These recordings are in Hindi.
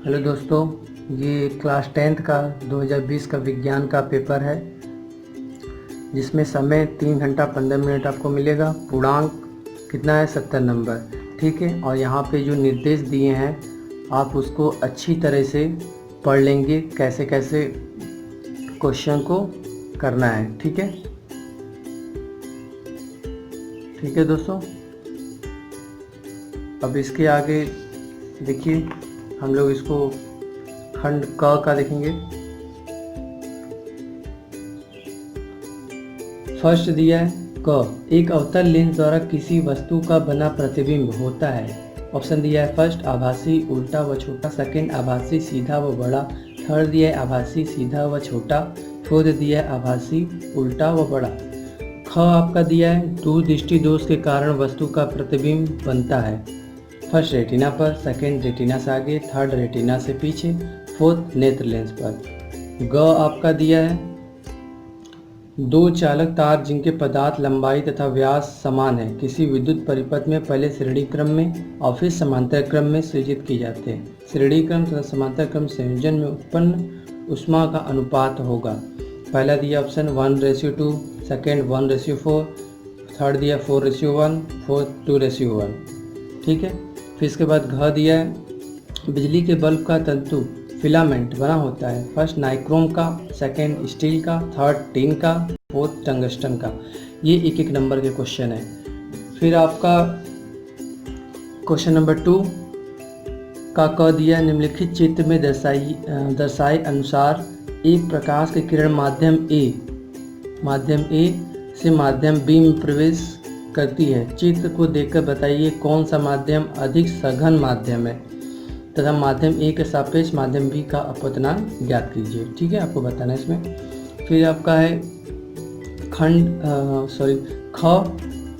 हेलो दोस्तों, ये क्लास 10th का 2020 का विज्ञान का पेपर है जिसमें समय 3 घंटा 15 मिनट आपको मिलेगा। पूर्णांक कितना है? 70 नंबर। ठीक है, और यहाँ पे जो निर्देश दिए हैं आप उसको अच्छी तरह से पढ़ लेंगे, कैसे कैसे क्वेश्चन को करना है। ठीक है, ठीक है दोस्तों। अब इसके आगे देखिए, हम लोग इसको खंड क का देखेंगे। फर्स्ट दिया है क, एक अवतल लेंस द्वारा किसी वस्तु का बना प्रतिबिंब होता है। ऑप्शन दिया है फर्स्ट आभासी उल्टा व छोटा, सेकंड आभासी सीधा व बड़ा, थर्ड दिया है आभासी सीधा व छोटा, फोर्थ दिया है आभासी उल्टा व बड़ा। ख आपका दिया है दूरदृष्टि दोष के कारण वस्तु का प्रतिबिंब बनता है। फर्स्ट रेटिना पर, सेकंड रेटिना से आगे, थर्ड रेटिना से पीछे, फोर्थ नेत्र लेंस पर। ग आपका दिया है दो चालक तार जिनके पदार्थ लंबाई तथा व्यास समान है किसी विद्युत परिपथ में पहले श्रेणी क्रम में और फिर समांतर क्रम में सृजित किए जाते हैं। श्रेणी क्रम तथा समांतर क्रम संयोजन में उत्पन्न ऊष्मा का अनुपात होगा। पहला दिया ऑप्शन 1:2, सेकेंड 1:4, थर्ड दिया 4:1, फोर्थ 2:1। ठीक है, फिर इसके बाद घ दिया है बिजली के बल्ब का तंतु फिलामेंट बना होता है। फर्स्ट नाइक्रोम का, सेकंड स्टील का, थर्ड टिन का, फोर्थ टंगस्टन का। ये एक एक नंबर के क्वेश्चन है। फिर आपका क्वेश्चन नंबर 2 का क दिया निम्नलिखित चित्र में दर्शाए अनुसार एक प्रकाश की किरण माध्यम ए से माध्यम बी में प्रवेश करती है। चित्र को देखकर बताइए कौन सा माध्यम अधिक सघन माध्यम है तथा माध्यम ए के सापेक्ष माध्यम बी का अपवर्तनांक ज्ञात कीजिए। ठीक है, आपको बताना है इसमें। फिर आपका है ख,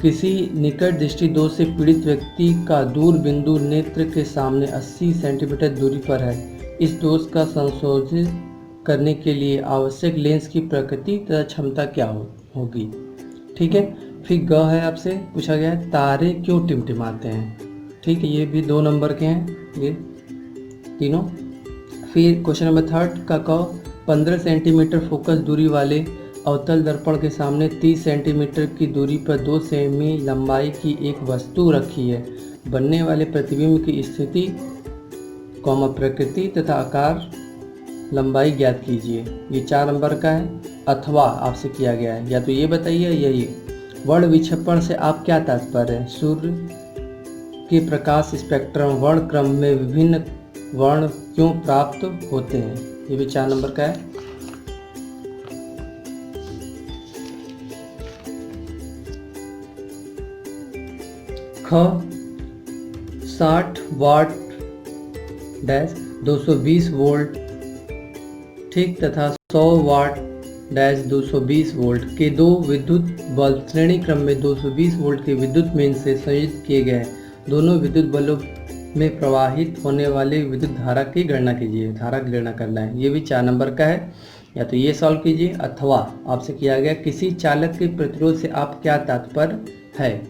किसी निकट दृष्टि दोष से पीड़ित व्यक्ति का दूर बिंदु नेत्र के सामने 80 सेंटीमीटर दूरी पर है। इस दोष का संशोधित करने के लिए आवश्यक लेंस की प्रकृति तथा क्षमता क्या होगी। ठीक है, फिर ग है आपसे पूछा गया है तारे क्यों टिमटिमाते हैं। ठीक है, ये भी 2 नंबर के हैं ये तीनों। फिर क्वेश्चन नंबर 3 का क, 15 सेंटीमीटर फोकस दूरी वाले अवतल दर्पण के सामने 30 सेंटीमीटर की दूरी पर 2 सेमी लंबाई की एक वस्तु रखी है। बनने वाले प्रतिबिंब की स्थिति प्रकृति तथा आकार लंबाई ज्ञात कीजिए। ये 4 नंबर का है। अथवा आपसे किया गया है, या तो ये बताइए या ये। वर्ण विक्षेपण से आप क्या तात्पर्य है? सूर्य के प्रकाश स्पेक्ट्रम वर्ण क्रम में विभिन्न वर्ण क्यों प्राप्त होते हैं। ये भी 4 नंबर का है। ख, 60 वाट डैश 220 वोल्ट ठीक तथा 100 वाट डैश 220 वोल्ट के दो विद्युत बल्ब श्रेणी क्रम में 220 वोल्ट के विद्युत मेन से संयोजित किए गए। दोनों विद्युत बल्बों में प्रवाहित होने वाले विद्युत धारा की गणना कीजिए। धारा की गणना करना है। ये भी 4 नंबर का है, या तो ये सॉल्व कीजिए। अथवा आपसे किया गया किसी चालक के प्रतिरोध से आप क्या तात्पर्य है,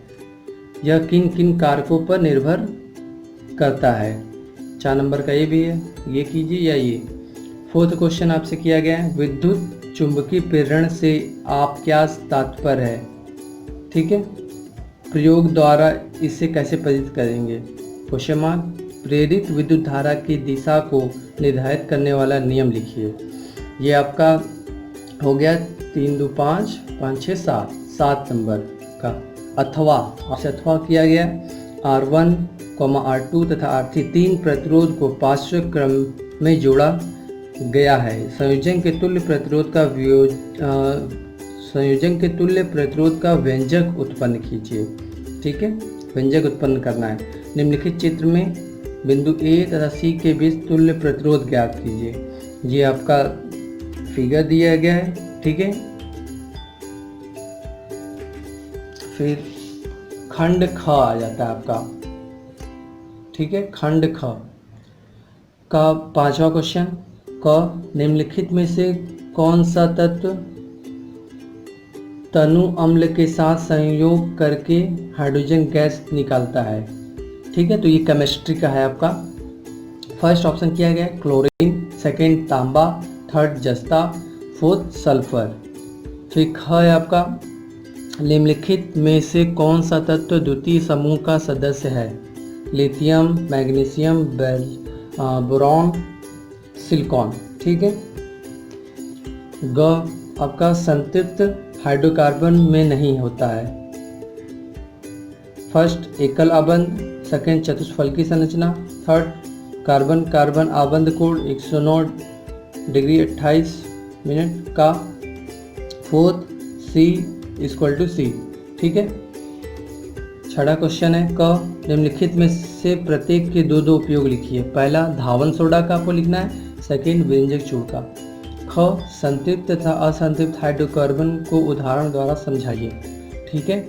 यह किन किन कारकों पर निर्भर करता है। 4 नंबर का ये भी है, ये कीजिए या ये। 4th क्वेश्चन आपसे किया गया है विद्युत चुंबकीय प्रेरण से आप क्या तात्पर्य है। ठीक है, प्रयोग द्वारा इसे कैसे प्रेरित करेंगे। क्वेश्चन मार्क, प्रेरित विद्युत धारा की दिशा को निर्धारित करने वाला नियम लिखिए। ये आपका हो गया 3, 2, 5, 5, 6, 7 नंबर का। अथवा आपसे अथवा किया गया R1, R2 तथा R3 तीन प्रतिरोध को पार्श्व क्रम में जोड़ा गया है। संयोजन के तुल्य प्रतिरोध का व्यंजक उत्पन्न कीजिए। ठीक है, व्यंजक उत्पन्न करना है। निम्नलिखित चित्र में बिंदु A तथा C के बीच तुल्य प्रतिरोध ज्ञात कीजिए। ये आपका फिगर दिया गया है। ठीक है, फिर खंड ख आ जाता है आपका। ठीक है, खंड ख का 5वां क्वेश्चन क, निम्नलिखित में से कौन सा तत्व तनु अम्ल के साथ संयोग करके हाइड्रोजन गैस निकालता है। ठीक है, तो ये केमिस्ट्री का है आपका। फर्स्ट ऑप्शन किया गया क्लोरीन, सेकंड तांबा, थर्ड जस्ता, फोर्थ सल्फर। फिर ख है आपका निम्नलिखित में से कौन सा तत्व द्वितीय समूह का सदस्य है? Lithium, magnesium, boron, silicon. ठीक है। ग आपका संतृप्त हाइड्रोकार्बन में नहीं होता है। फर्स्ट एकल आबंध, सेकंड चतुष्फलकी संरचना, थर्ड कार्बन कार्बन आबंध कोण 109 डिग्री 28 मिनट का, फोर्थ C=C। ठीक है। छठा क्वेश्चन है क निम्नलिखित में से प्रत्येक के दो उपयोग लिखिए। पहला धावन सोडा का आपको लिखना है, सेकंड व्यंजक चूर्ण का। ख संतृप्त तथा असंतृप्त हाइड्रोकार्बन को उदाहरण द्वारा समझाइए। ठीक है।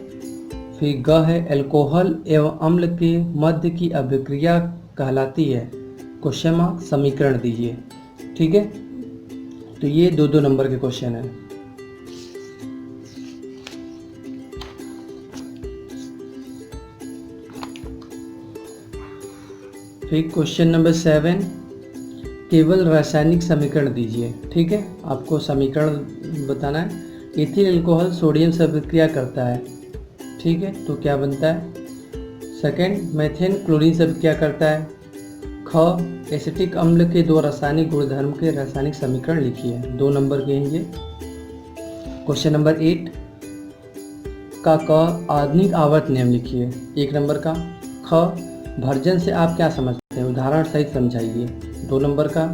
फिर ग है अल्कोहल एवं अम्ल के मध्य की अभिक्रिया कहलाती है, क्वेश्चन मार्क, समीकरण दीजिए। ठीक है। तो ये दो नंबर के क्वेश्चन है। फिर क्वेश्चन नंबर 7, केवल रासायनिक समीकरण दीजिए। ठीक है। आपको समीकरण बताना है। एथिल अल्कोहल सोडियम से अभिक्रिया करता है। ठीक है। तो क्या बनता है? सेकंड मेथेन क्लोरीन से अभिक्रिया करता है। ख एसिटिक अम्ल के दो रासायनिक गुणधर्म के रासायनिक समीकरण लिखिए। 2 नंबर के हैं ये। क्वेश्चन नंबर 8 का क आधुनिक आवर्त नियम लिखिए। 1 नंबर का। ख भर्जन से आप क्या समझते हैं? उदाहरण सहित समझाइए। 2 नंबर का।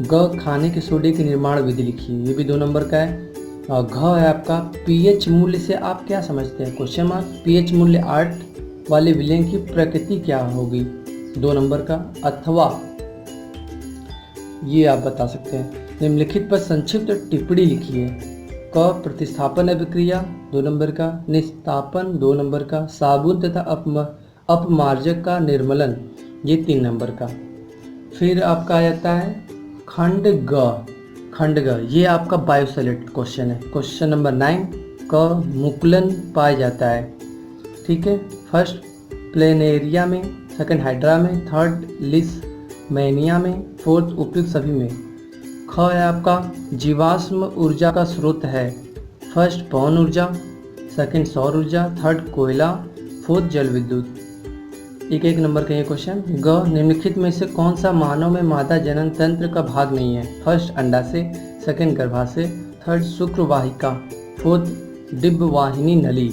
ग खाने के सोडे की निर्माण विधि लिखिए। ये भी 2 नंबर का है। और घ है आपका पीएच मूल्य से आप क्या समझते हैं? Question mark. पीएच मूल्य 8 वाले विलयन की प्रकृति क्या होगी? 2 नंबर का। अथवा ये आप बता सकते हैं। निम्नलिखित पर संक्षिप्त टिप्पणी लिखिए। क प्रतिस्थापन अभिक्रिया 2 नंबर का, निस्तापन 2 नंबर का, साबुन तथा अपमार्जक का निर्मलन ये 3 नंबर का। फिर आपका आ जाता है खंड ग ये आपका बायोसोलेट क्वेश्चन है। क्वेश्चन नंबर 9 क मुकुलन पाया जाता है। ठीक है। फर्स्ट प्लेनेरिया में, सेकंड हाइड्रा में, थर्ड लिसमैनिया में, फोर्थ उपयुक्त सभी में। ख है आपका जीवाश्म ऊर्जा का स्रोत है। फर्स्ट पवन ऊर्जा, सेकंड सौर ऊर्जा, थर्ड कोयला, फोर्थ जल विद्युत। 1 नंबर का ये क्वेश्चन। ग निम्नलिखित में से कौन सा मानव में मादा जनन तंत्र का भाग नहीं है? फर्स्ट अंडाशय, सेकंड गर्भाशय, थर्ड शुक्रवाहिका, फोर्थ डिंबवाहिनी नली।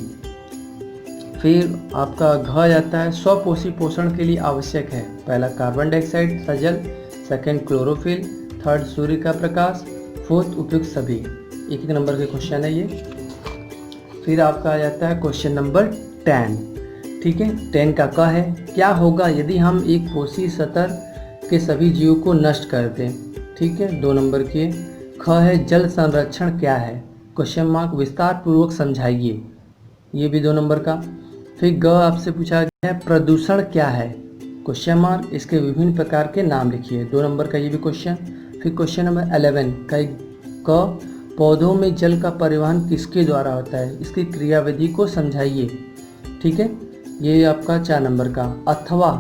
फिर आपका घ जाता है स्वपोषी पोषण के लिए आवश्यक है। पहला कार्बन डाइऑक्साइड सजल, सेकंड क्लोरोफिल, थर्ड सूर्य का प्रकाश, फोर्थ उपयुक्त सभी। 1 नंबर के क्वेश्चन है ये। फिर आपका आ जाता है क्वेश्चन नंबर 10। ठीक है। 10 का क है क्या होगा यदि हम एक कोशी सतह के सभी जीवों को नष्ट कर दें? ठीक है। 2 नंबर के। ख है जल संरक्षण क्या है? क्वेश्चन मार्क, विस्तार पूर्वक समझाइए। ये भी 2 नंबर का। फिर ग आपसे पूछा गया है प्रदूषण क्या है? क्वेश्चन मार्क, इसके विभिन्न प्रकार के नाम लिखिए। 2 नंबर का ये भी क्वेश्चन। फिर क्वेश्चन नंबर 11 का क पौधों में जल का परिवहन किसके द्वारा होता है? इसकी क्रियाविधि को समझाइए। ठीक है। ये आपका 4 नंबर का। अथवा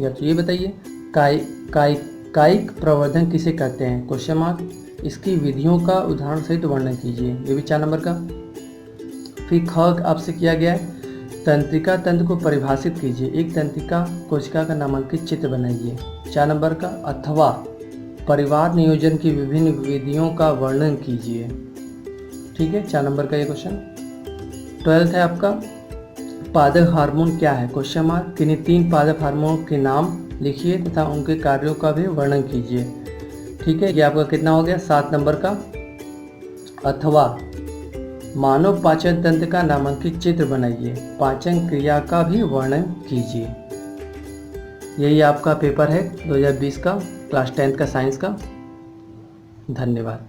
या तो ये बताइए कायिक प्रवर्धन किसे कहते हैं? क्वेश्चन मार्क, इसकी विधियों का उदाहरण सहित वर्णन कीजिए। ये भी 4 नंबर का। फिर ख आपसे किया गया है तंत्रिका तंत्र को परिभाषित कीजिए। एक तंत्रिका कोशिका का नामांकित चित्र बनाइए। 4 नंबर का। अथवा परिवार नियोजन की विभिन्न विधियों का वर्णन कीजिए। ठीक है। 4 नंबर का ये क्वेश्चन। 12 है आपका पादक हार्मोन क्या है? क्वेश्चन मार्क, किन्हीं 3 पादक हार्मोन के नाम लिखिए तथा उनके कार्यों का भी वर्णन कीजिए। ठीक है। ये आपका कितना हो गया? 7 नंबर का। अथवा मानव पाचन तंत्र का नामांकित चित्र बनाइए। पाचन क्रिया का भी वर्णन कीजिए। यही आपका पेपर है 2020 का, क्लास 10th का साइंस का। धन्यवाद।